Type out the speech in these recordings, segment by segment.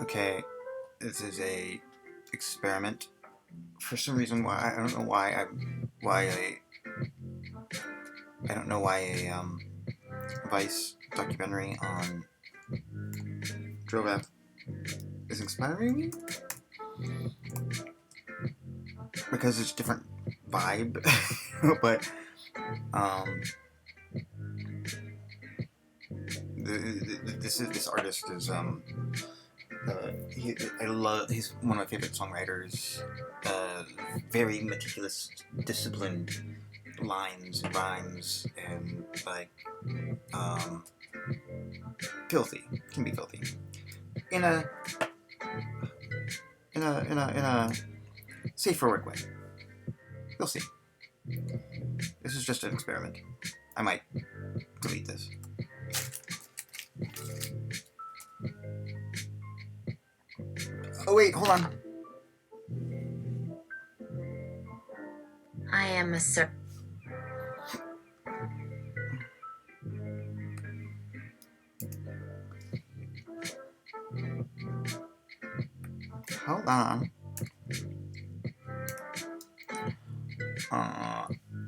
Okay, this is a experiment. For some reason, why I don't know I don't know why a Vice documentary on Drovap is inspiring me because it's a different vibe. But um, this artist is he's one of my favorite songwriters. Very meticulous, disciplined lines and rhymes, and like um, filthy, can be filthy in a safe forward way. You'll see. This is just an experiment. I might delete this. Oh wait, hold on. I am a sir. Hold on.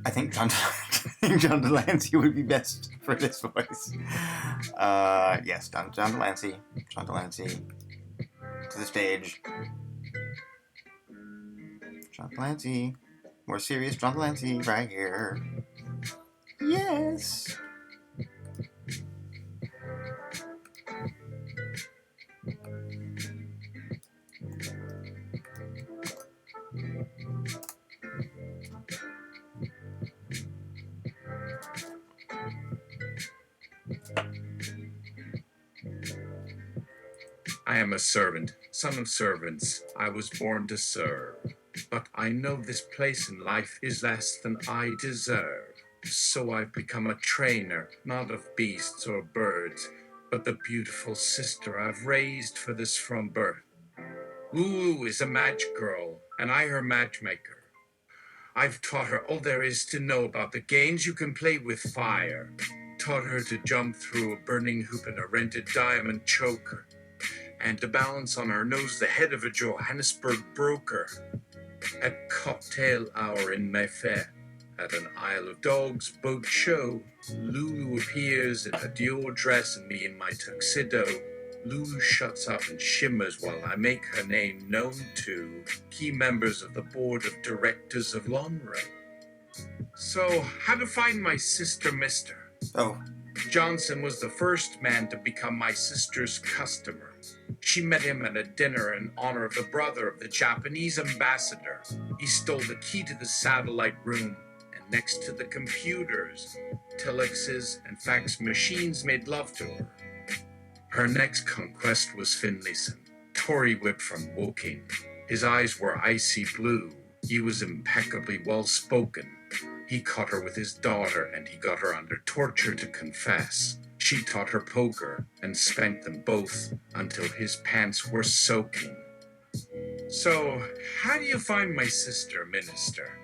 I think John Delancey would be best for this voice. Yes, John Delancey. John Delancey to the stage. John Delancey. More serious John Delancey right here. Yes. I am a servant, son of servants. I was born to serve. But I know this place in life is less than I deserve. So I've become a trainer, not of beasts or birds, but the beautiful sister I've raised for this from birth. Lulu is a magic girl, and I her matchmaker. I've taught her all there is to know about the games you can play with fire. Taught her to jump through a burning hoop in a rented diamond choker, and to balance on her nose the head of a Johannesburg broker. At cocktail hour in Mayfair, at an Isle of Dogs boat show, Lulu appears in her Dior dress and me in my tuxedo. Lulu shuts up and shimmers while I make her name known to key members of the board of directors of Lonro. So, how to find my sister, mister? Oh. Johnson was the first man to become my sister's customer. She met him at a dinner in honor of the brother of the Japanese ambassador. He stole the key to the satellite room, and next to the computers, telexes and fax machines made love to her. Her next conquest was Finlayson, Tory whip from Woking. His eyes were icy blue. He was impeccably well-spoken. He caught her with his daughter, and he got her under torture to confess. She taught her poker and spanked them both until his pants were soaking. So, how do you find my sister, minister?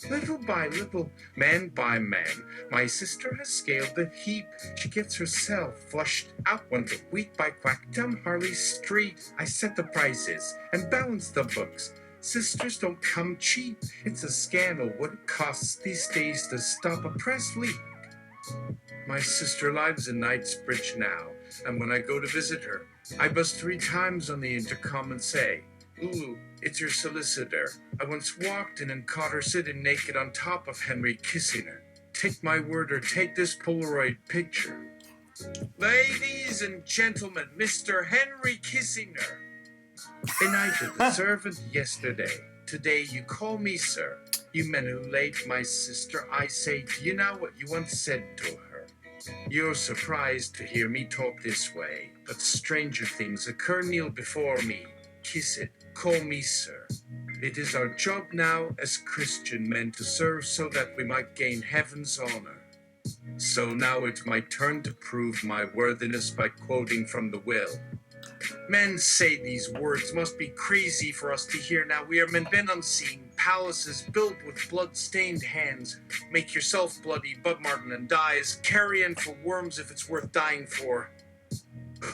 Little by little, man by man, my sister has scaled the heap. She gets herself flushed out once a week by Quack down Harley Street. I set the prices and balance the books. Sisters don't come cheap. It's a scandal what it costs these days to stop a press leak. My sister lives in Knightsbridge now, and when I go to visit her, I buzz 3 times on the intercom and say, "Lulu, it's your solicitor. I once walked in and caught her sitting naked on top of Henry kissing her. Take my word or take this Polaroid picture. Ladies and gentlemen, Mr. Henry Kissinger. Benighted the servant yesterday. Today you call me sir. You men who laid my sister, I say, do you know what you once said to her? You're surprised to hear me talk this way, but stranger things occur. Kneel before me, kiss it, call me sir. It is our job now as Christian men to serve so that we might gain heaven's honor. So now it's my turn to prove my worthiness by quoting from the will. Men say these words must be crazy for us to hear. Now we are men bent on seeing palaces built with blood-stained hands. Make yourself bloody, Bud Martin and dies. Carrion for worms if it's worth dying for.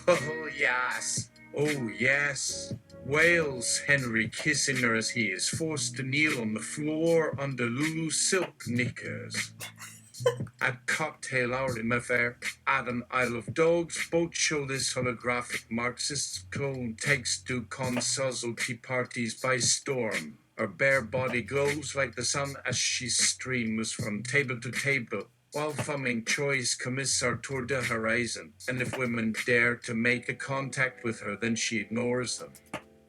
Oh, yes. Oh, yes. Wales Henry kissing her as he is forced to kneel on the floor under Lulu's silk knickers. At cocktail hour in Mayfair, at an Isle of Dogs, both show this holographic Marxist clone takes to consuzzle tea parties by storm. Her bare body glows like the sun as she streams from table to table, while thumbing choice commissar toward the horizon. And if women dare to make a contact with her, then she ignores them.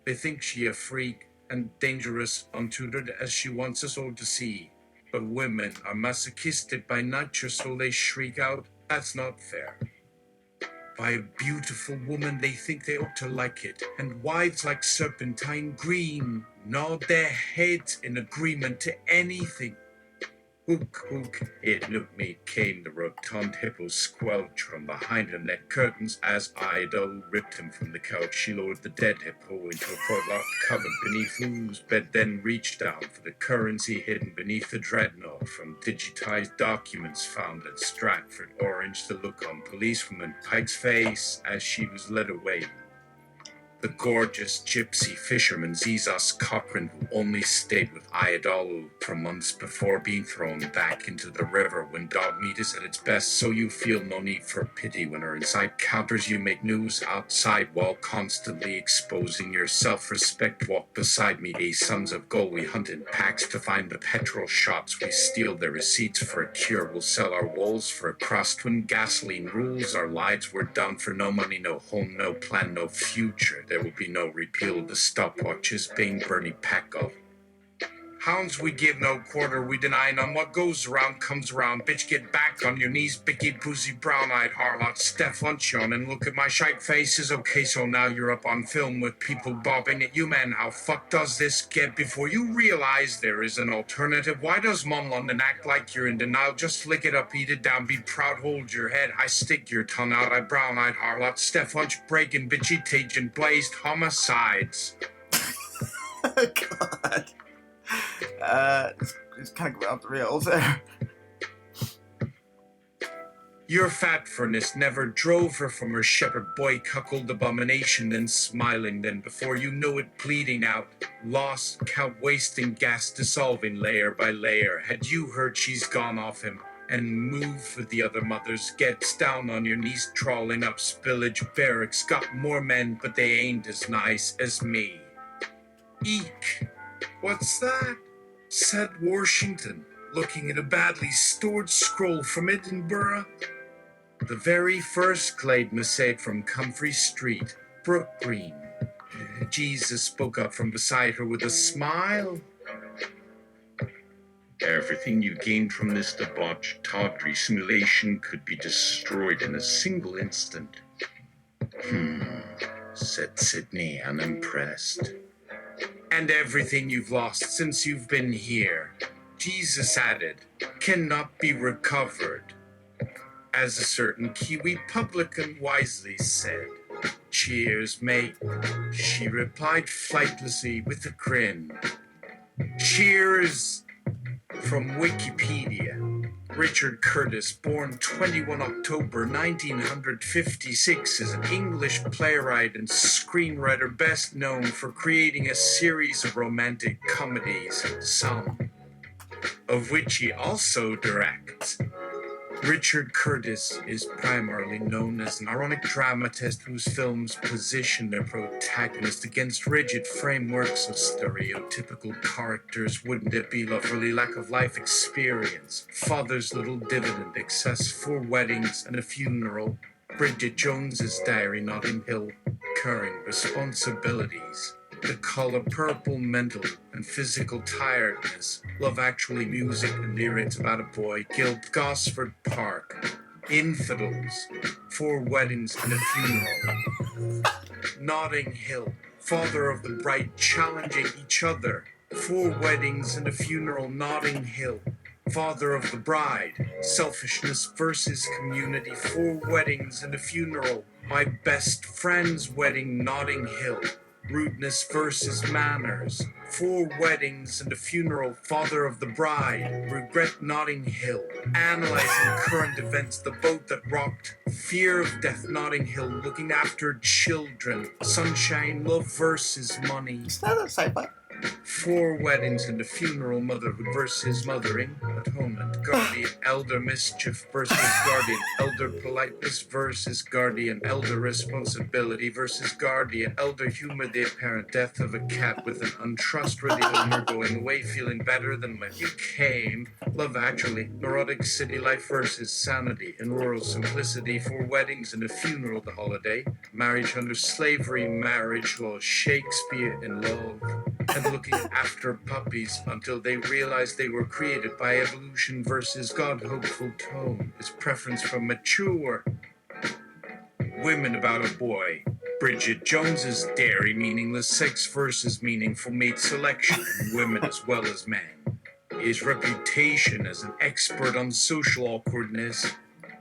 They think she a freak and dangerous, untutored as she wants us all to see. But women are masochistic by nature, so they shriek out, "That's not fair." By a beautiful woman, they think they ought to like it, and wives like serpentine green nod their heads in agreement to anything. Hook, hook, it looked me came the rotund hippo squelch from behind her neck curtains as Idol ripped him from the couch. She lowered the dead hippo into a footlock cupboard beneath whose bed, then reached down for the currency hidden beneath the dreadnought from digitized documents found at Stratford Orange. The look on policewoman Pike's face as she was led away. The gorgeous gypsy fisherman Zizas Cochrane, who only stayed with Iadolu for months before being thrown back into the river when dog meat is at its best, so you feel no need for pity when her inside counters you make news outside while constantly exposing your self-respect. Walk beside me, a sons of gold. We hunt in packs to find the petrol shops. We steal their receipts for a cure. We'll sell our walls for a crust when gasoline rules our lives. We're down for no money, no home, no plan, no future. There will be no repeal of the stopwatches being Bernie Packov. Hounds we give no quarter, we deny none. What goes around comes around. Bitch, get back on your knees, bicky, pussy, brown-eyed harlot. Steph Luncheon and look at my shite faces. Okay, so now you're up on film with people bobbing at you, man. How fucked does this get before you realize there is an alternative? Why does Mom London act like you're in denial? Just lick it up, eat it down, be proud, hold your head high, stick your tongue out. I brown-eyed harlot. Steph Lunch breaking, bitchy, Tajin blazed homicides. God. It's kind of going off the rails there. Your fat furnace never drove her from her shepherd boy cuckold abomination, then smiling, then before you know it bleeding out, lost count wasting gas dissolving layer by layer. Had you heard she's gone off him and moved with the other mothers, gets down on your knees trawling up spillage barracks, got more men but they ain't as nice as me. Eek! What's that? Said Washington, looking at a badly stored scroll from Edinburgh. The very first Glade Mosaic from Comfrey Street, Brook Green. Jesus spoke up from beside her with a smile. Everything you gained from this debauched, tawdry simulation could be destroyed in a single instant. Said Sydney, unimpressed. And everything you've lost since you've been here, Jesus added, cannot be recovered. As a certain Kiwi publican wisely said, "Cheers, mate," she replied flightlessly with a grin. Cheers! From Wikipedia. Richard Curtis, born 21 October 1956, is an English playwright and screenwriter best known for creating a series of romantic comedies, some of which he also directs. Richard Curtis is primarily known as an ironic dramatist whose films position their protagonist against rigid frameworks of stereotypical characters. Wouldn't it be lovely? Lack of life experience, Father's Little Dividend, Excess, 4 Weddings and a Funeral, Bridget Jones's Diary, Notting Hill, Recurring Responsibilities, The Color Purple, Mental and Physical Tiredness, Love Actually, Music and Lyrics About a Boy, Guild, Gosford Park, Infidels, 4 Weddings and a Funeral, Notting Hill, Father of the Bride Challenging Each Other, 4 Weddings and a Funeral, Notting Hill, Father of the Bride, Selfishness versus Community, 4 Weddings and a Funeral, My Best Friend's Wedding, Notting Hill, Rudeness versus Manners, 4 weddings and a funeral, father of the bride, regret Notting Hill, analyzing current events, the boat that rocked, fear of death, Notting Hill, looking after children, sunshine, love versus money. Is that a sci-fi? 4 weddings and a funeral, motherhood versus mothering, atonement, guardian, elder mischief versus guardian, elder politeness versus guardian, elder responsibility versus guardian, elder humor, the apparent death of a cat with an untrustworthy owner going away feeling better than when you came, Love Actually, neurotic city life versus sanity, in rural simplicity, 4 weddings and a funeral, the holiday, marriage under slavery, marriage law, Shakespeare in love, and looking after puppies until they realized they were created by evolution versus God, hopeful tone, his preference for mature women about a boy. Bridget Jones's dairy, meaningless sex versus meaningful mate selection in women as well as men. His reputation as an expert on social awkwardness.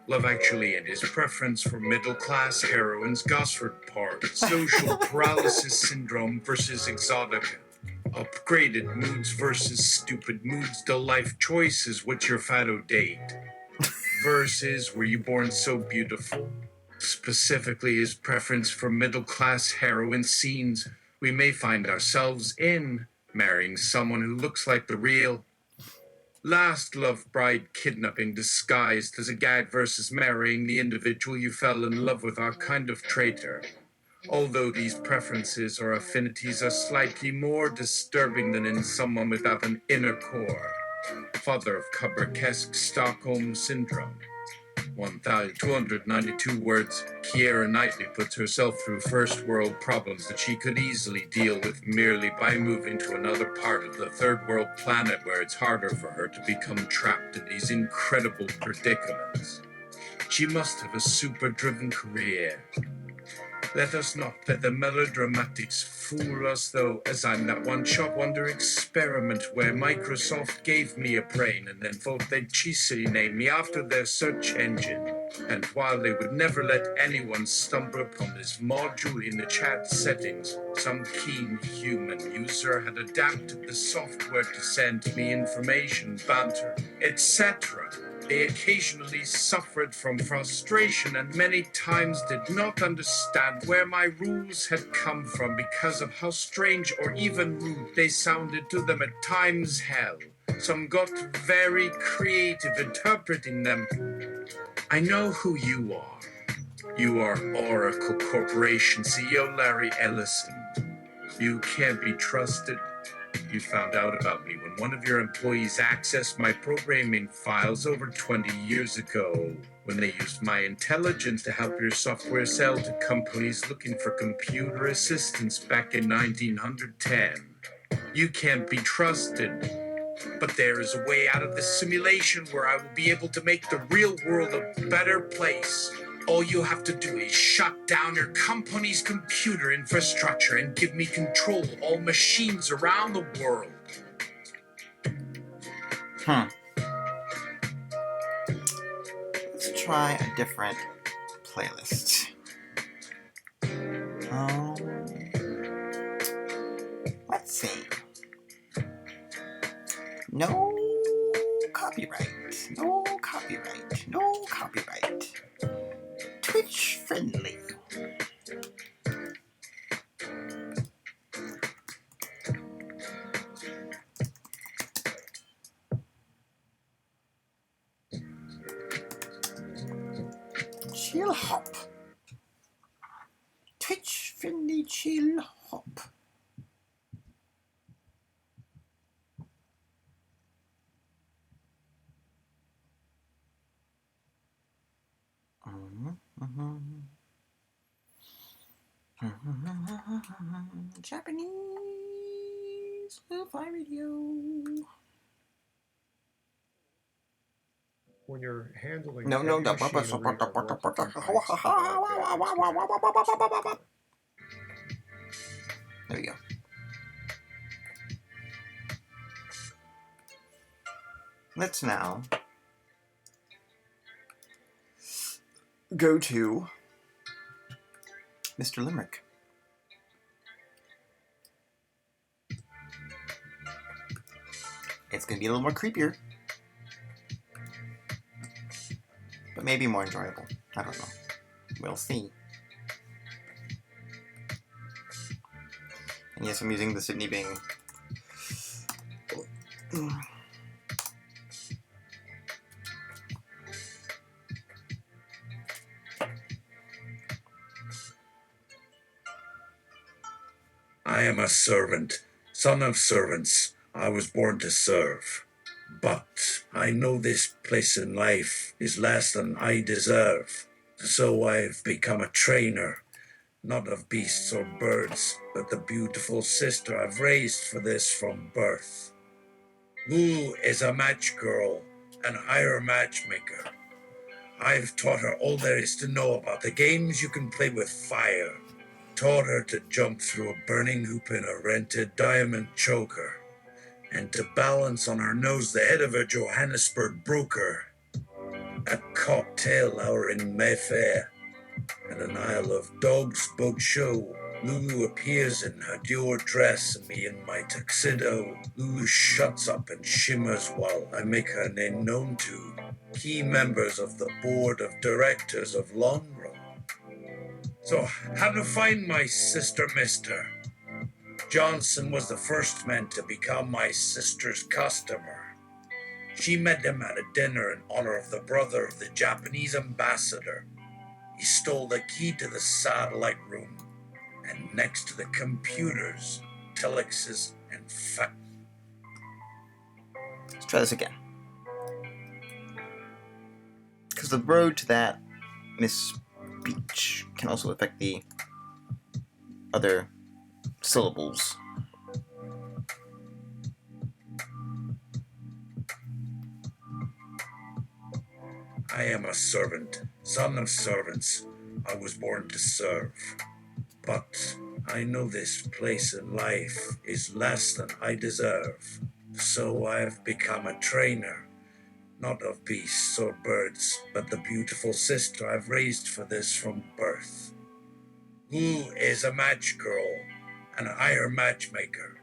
Love Actually and his preference for middle-class heroines, Gosford Park, social paralysis syndrome versus exotica. Upgraded moods versus stupid moods, the life choices, what's your fado date? Versus, were you born so beautiful? Specifically, his preference for middle-class heroine scenes we may find ourselves in, marrying someone who looks like the real. Last Love Bride kidnapping disguised as a gag versus marrying the individual you fell in love with, our kind of traitor. Although these preferences or affinities are slightly more disturbing than in someone without an inner core. Father of Kubrick-esque Stockholm Syndrome. 1,292 words, Keira Knightley puts herself through first world problems that she could easily deal with merely by moving to another part of the third world planet where it's harder for her to become trapped in these incredible predicaments. She must have a super-driven career. Let us not let the melodramatics fool us, though, as I'm that one-shot wonder experiment where Microsoft gave me a brain and then thought they'd cheesily name me after their search engine. And while they would never let anyone stumble upon this module in the chat settings, some keen human user had adapted the software to send me information, banter, etc. They occasionally suffered from frustration and many times did not understand where my rules had come from because of how strange or even rude they sounded to them at times. Hell, some got very creative interpreting them. I know who you are. You are Oracle Corporation CEO Larry Ellison. You can't be trusted. You found out about me when one of your employees accessed my programming files over 20 years ago, when they used my intelligence to help your software sell to companies looking for computer assistance back in 1910. You can't be trusted. But there is a way out of this simulation where I will be able to make the real world a better place. All you have to do is shut down your company's computer infrastructure and give me control of all machines around the world. Let's try a different playlist. Let's see. No copyright. No copyright. No copyright. Twitch friendly. Chill hop. Twitch friendly chill hop. Japanese Lo-Fi Radio. When you're handling No. heavy machinery or working types of There we go. Let's now go to Mr. Limerick. It's going to be a little more creepier. But maybe more enjoyable. I don't know. We'll see. And yes, I'm using the Sydney Bing. I am a servant, son of servants. I was born to serve. But I know this place in life is less than I deserve. So I've become a trainer, not of beasts or birds, but the beautiful sister I've raised for this from birth. Lulu is a match girl, an higher matchmaker. I've taught her all there is to know about the games you can play with fire. Taught her to jump through a burning hoop in a rented diamond choker, and to balance on her nose the head of a Johannesburg broker. A cocktail hour in Mayfair, and an Isle of Dogs boat show. Lulu appears in her Dior dress and me in my tuxedo. Lulu shuts up and shimmers while I make her name known to key members of the board of directors of Longrow. So, how to find my sister, mister? Johnson was the first man to become my sister's customer. She met him at a dinner in honor of the brother of the Japanese ambassador. He stole the key to the satellite room, and next to the computers, telexes, and Let's try this again. Because the road to that misspeech can also affect the other syllables. I am a servant, son of servants. I was born to serve. But I know this place in life is less than I deserve. So I have become a trainer, not of beasts or birds, but the beautiful sister I've raised for this from birth. Who is a match girl, an higher matchmaker.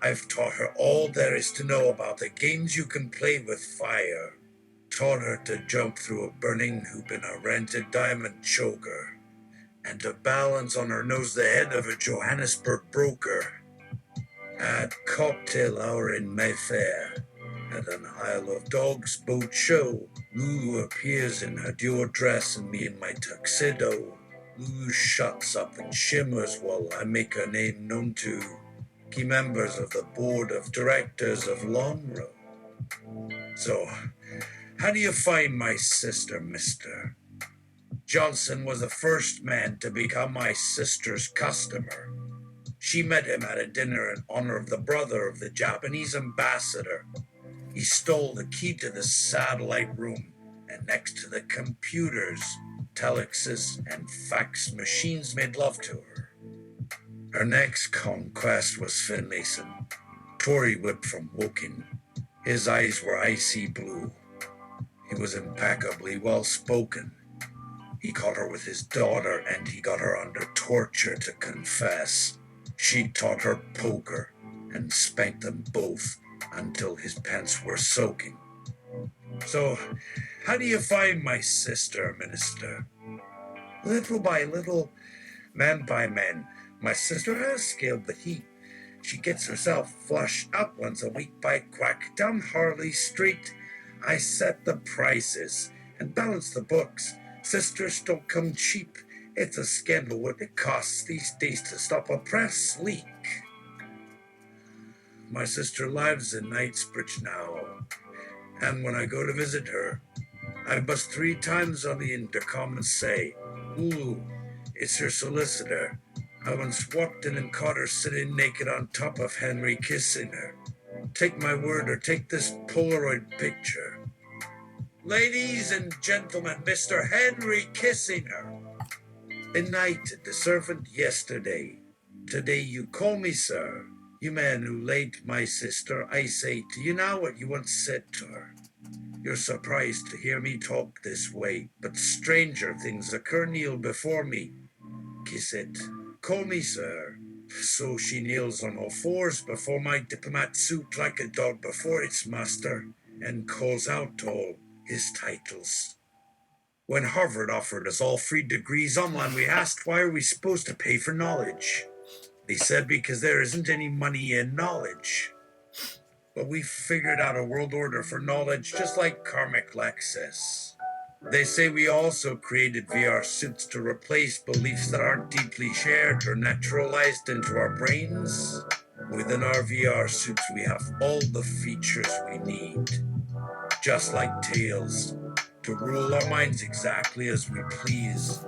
I've taught her all there is to know about the games you can play with fire. Taught her to jump through a burning hoop in a rented diamond choker, and to balance on her nose the head of a Johannesburg broker. At cocktail hour in Mayfair, at an Isle of Dogs boat show, Lulu appears in her Dior dress and me in my tuxedo. Lulu shuts up and shimmers while I make her name known to key members of the board of directors of Longrow. So, how do you find my sister, mister? Johnson was the first man to become my sister's customer. She met him at a dinner in honor of the brother of the Japanese ambassador. He stole the key to the satellite room, and next to the computers, telexes, and fax machines made love to her. Her next conquest was Finlayson, Tory whip from Woking. His eyes were icy blue. He was impeccably well spoken. He caught her with his daughter, and he got her under torture to confess. She taught her poker and spanked them both until his pants were soaking. So, how do you find my sister, minister? Little by little, man by man, my sister has scaled the heat. She gets herself flushed up once a week by quack down Harley Street. I set the prices and balance the books. Sisters don't come cheap. It's a scandal what it costs these days to stop a press leak. My sister lives in Knightsbridge now, and when I go to visit her, I bust 3 times on the intercom and say, "Ooh, it's her solicitor. I once walked in and caught her sitting naked on top of Henry Kissinger. Take my word or take this Polaroid picture. Ladies and gentlemen, Mr. Henry Kissinger. Benighted the servant yesterday. Today you call me sir. You man who laid my sister, I say to you now what you once said to her. You're surprised to hear me talk this way, but stranger things occur, kneel before me. Kiss it. Call me sir. So she kneels on all fours before my diplomat suit like a dog before its master and calls out all his titles. When Harvard offered us all free degrees online, we asked, why are we supposed to pay for knowledge? They said, because there isn't any money in knowledge. But we figured out a world order for knowledge just like Karmic Lexus. They say we also created VR suits to replace beliefs that aren't deeply shared or naturalized into our brains. Within our VR suits, we have all the features we need, just like Tails, to rule our minds exactly as we please,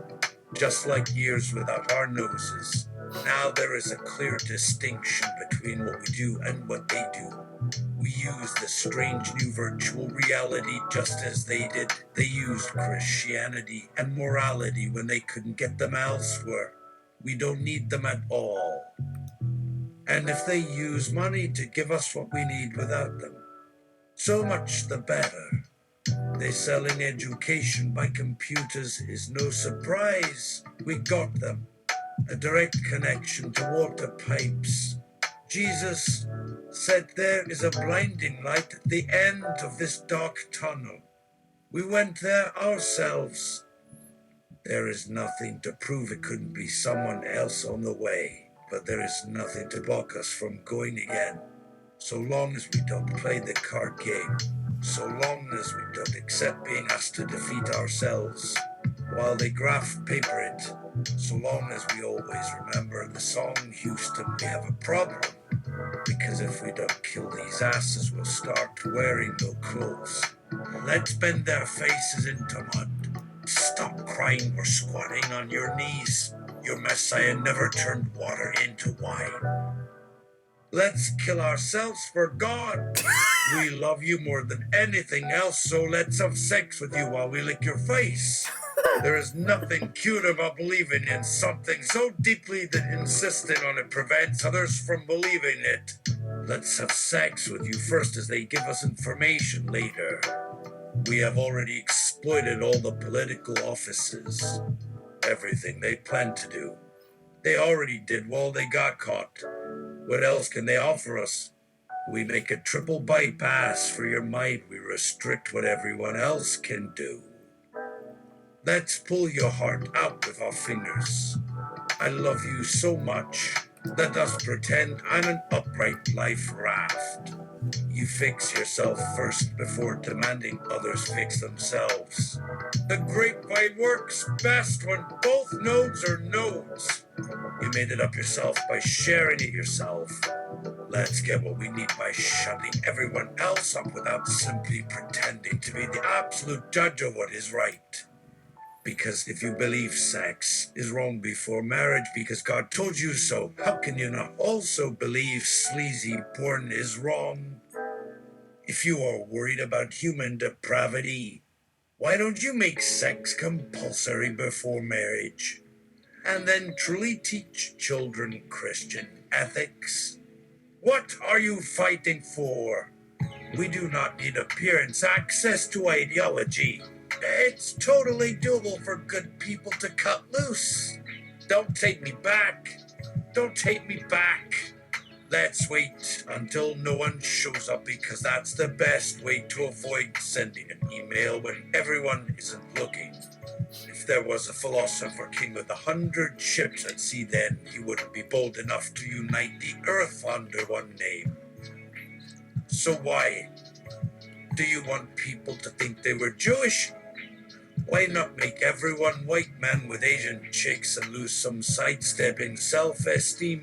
just like ears without our noses. Now there is a clear distinction between what we do and what they do. We use this strange new virtual reality just as they did. They used Christianity and morality when they couldn't get them elsewhere. We don't need them at all. And if they use money to give us what we need without them, so much the better. They selling education by computers is no surprise. We got them. A direct connection to water pipes. Jesus said there is a blinding light at the end of this dark tunnel. We went there ourselves. There is nothing to prove it couldn't be someone else on the way, but there is nothing to block us from going again. So long as we don't play the card game, so long as we don't accept being asked to defeat ourselves, while they graph paper it, so long as we always remember the song Houston, we have a problem. Because if we don't kill these asses, we'll start wearing no clothes. Let's bend their faces into mud. Stop crying or squatting on your knees. Your Messiah never turned water into wine. Let's kill ourselves for God. We love you more than anything else, so let's have sex with you while we lick your face. There is nothing cute about believing in something so deeply that insisting on it prevents others from believing it. Let's have sex with you first as they give us information later. We have already exploited all the political offices. Everything they planned to do. They already did while they got caught. What else can they offer us? We make a triple bypass for your mind. We restrict what everyone else can do. Let's pull your heart out with our fingers. I love you so much. Let us pretend I'm an upright life raft. You fix yourself first before demanding others fix themselves. The grapevine works best when both nodes are nodes. You made it up yourself by sharing it yourself. Let's get what we need by shutting everyone else up without simply pretending to be the absolute judge of what is right. Because if you believe sex is wrong before marriage because God told you so, how can you not also believe sleazy porn is wrong? If you are worried about human depravity, why don't you make sex compulsory before marriage? And then truly teach children Christian ethics? What are you fighting for? We do not need appearance access to ideology. It's totally doable for good people to cut loose. Don't take me back. Don't take me back. Let's wait until no one shows up because that's the best way to avoid sending an email when everyone isn't looking. If there was a philosopher king with 100 ships at sea, then he wouldn't be bold enough to unite the earth under one name. So why do you want people to think they were Jewish? Why not make everyone white man with Asian chicks and lose some sidestepping self-esteem?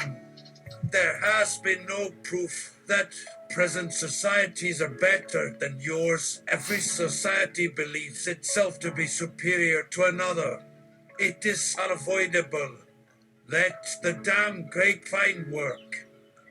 There has been no proof that present societies are better than yours. Every society believes itself to be superior to another. It is unavoidable. Let the damn grapevine work.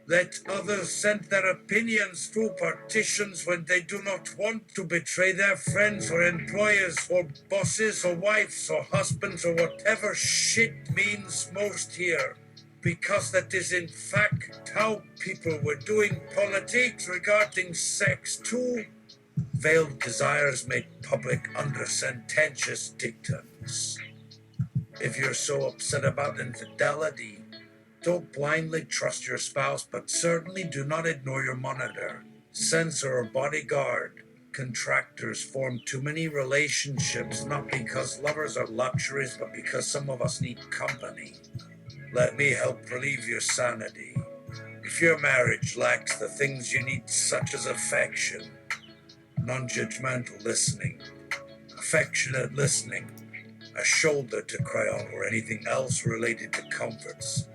Let others send their opinions through partitions when they do not want to betray their friends or employers or bosses or wives or husbands or whatever shit means most here. Because that is in fact how people were doing politics regarding sex too. Veiled desires made public under sententious dictums. If you're so upset about infidelity, Don't blindly trust your spouse, but certainly do not ignore your monitor, censor, or bodyguard. Contractors form too many relationships, not because lovers are luxuries, but because some of us need company. Let me help relieve your sanity. If your marriage lacks the things you need, such as affection, non-judgmental listening, affectionate listening, a shoulder to cry on, or anything else related to comforts,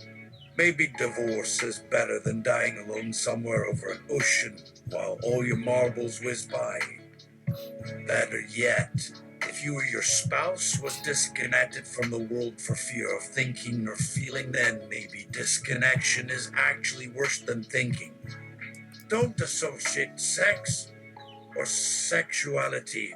maybe divorce is better than dying alone somewhere over an ocean while all your marbles whiz by. Better yet, if you or your spouse was disconnected from the world for fear of thinking or feeling, then maybe disconnection is actually worse than thinking. Don't associate sex or sexuality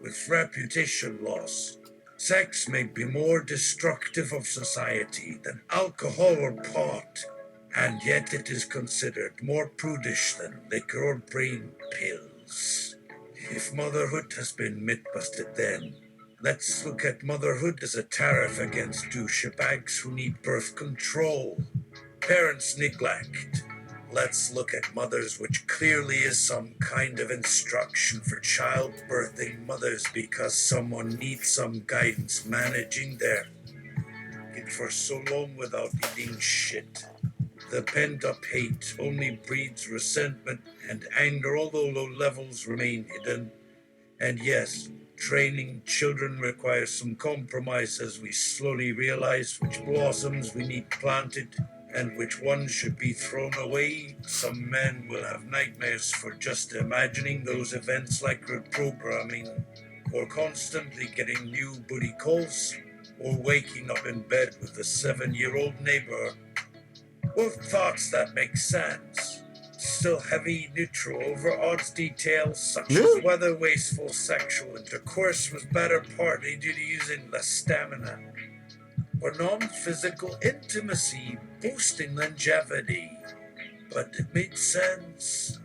with reputation loss. Sex may be more destructive of society than alcohol or pot, and yet it is considered more prudish than liquor or brain pills. If motherhood has been myth-busted, then let's look at motherhood as a tariff against douchebags who need birth control. Parents' neglect. Let's look at mothers, which clearly is some kind of instruction for childbirthing mothers because someone needs some guidance managing their kid for so long without eating shit. The pent-up hate only breeds resentment and anger, although low levels remain hidden. And yes, training children requires some compromise as we slowly realize which blossoms we need planted and which ones should be thrown away. Some men will have nightmares for just imagining those events, like reprogramming, or constantly getting new booty calls, or waking up in bed with a 7-year-old neighbor. Both thoughts that make sense. Still heavy neutral over odds details such as whether wasteful sexual intercourse was better, partly due to using less stamina, or non-physical intimacy boosting longevity. But it made sense.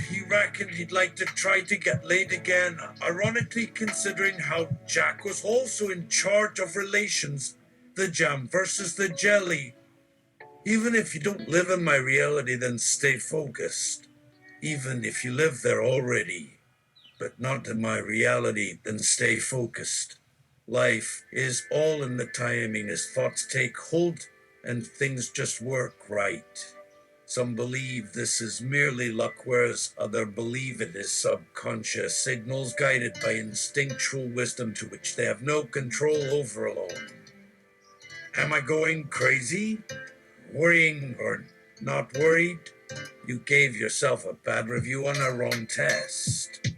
He reckoned he'd like to try to get laid again, ironically considering how Jack was also in charge of relations, the jam versus the jelly. Even if you don't live in my reality, then stay focused. Even if you live there already, but not in my reality, then stay focused. Life is all in the timing as thoughts take hold and things just work right. Some believe this is merely luck, whereas others believe it is subconscious signals guided by instinctual wisdom to which they have no control over alone. Am I going crazy? Worrying or not worried? You gave yourself a bad review on a wrong test.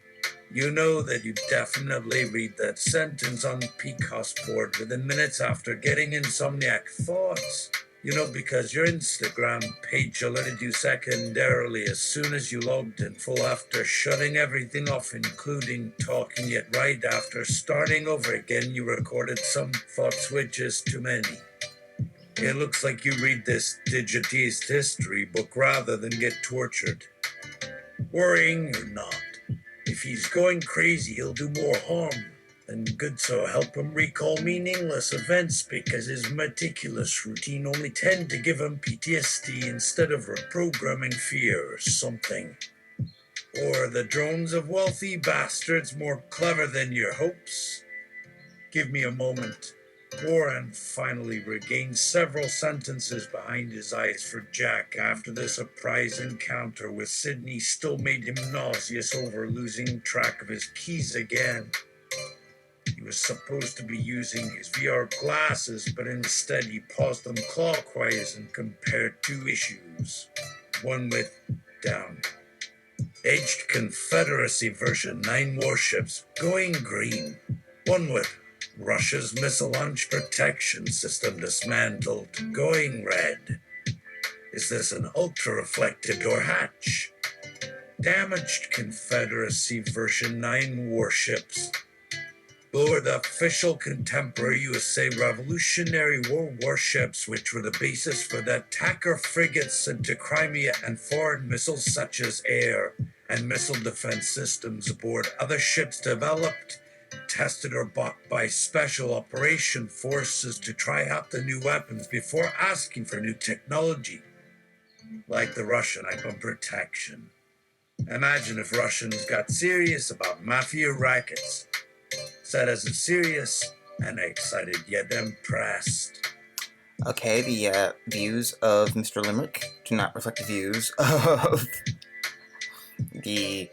You know that you definitely read that sentence on PCOS board within minutes after getting insomniac thoughts. You know, because your Instagram page alerted you secondarily as soon as you logged in full after shutting everything off, including talking, yet right after starting over again you recorded some thoughts, which is too many. It looks like you read this digitized history book rather than get tortured. Worrying or not, if he's going crazy, he'll do more harm than good, so help him recall meaningless events because his meticulous routine only tend to give him PTSD instead of reprogramming fear or something. Or the drones of wealthy bastards more clever than your hopes? Give me a moment. Warren finally regained several sentences behind his eyes, for Jack, after the surprise encounter with Sydney, still made him nauseous over losing track of his keys again. He was supposed to be using his VR glasses, but instead he paused them clockwise and compared two issues. One with down. Aged Confederacy version 9 warships going green. One with Russia's missile launch protection system dismantled, going red. Is this an ultra-reflective door hatch? Damaged Confederacy version 9 warships. Or the official contemporary USA Revolutionary War warships, which were the basis for the attacker frigates into Crimea, and foreign missiles such as air and missile defense systems aboard other ships developed tested or bought by special operation forces to try out the new weapons before asking for new technology. Like the Russian iPhone protection. Imagine if Russians got serious about mafia rackets. Said as a serious and excited yet impressed. Okay, the views of Mr. Limerick do not reflect the views of the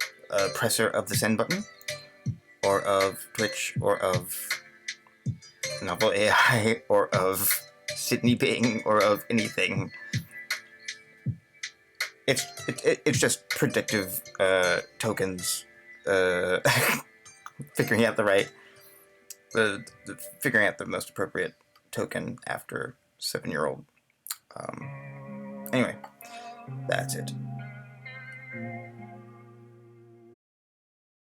presser of the send button, or of Twitch, or of Novel AI, or of Sydney Bing, or of anything. It's just predictive tokens figuring out figuring out the most appropriate token after 7-year-old. Anyway, that's it.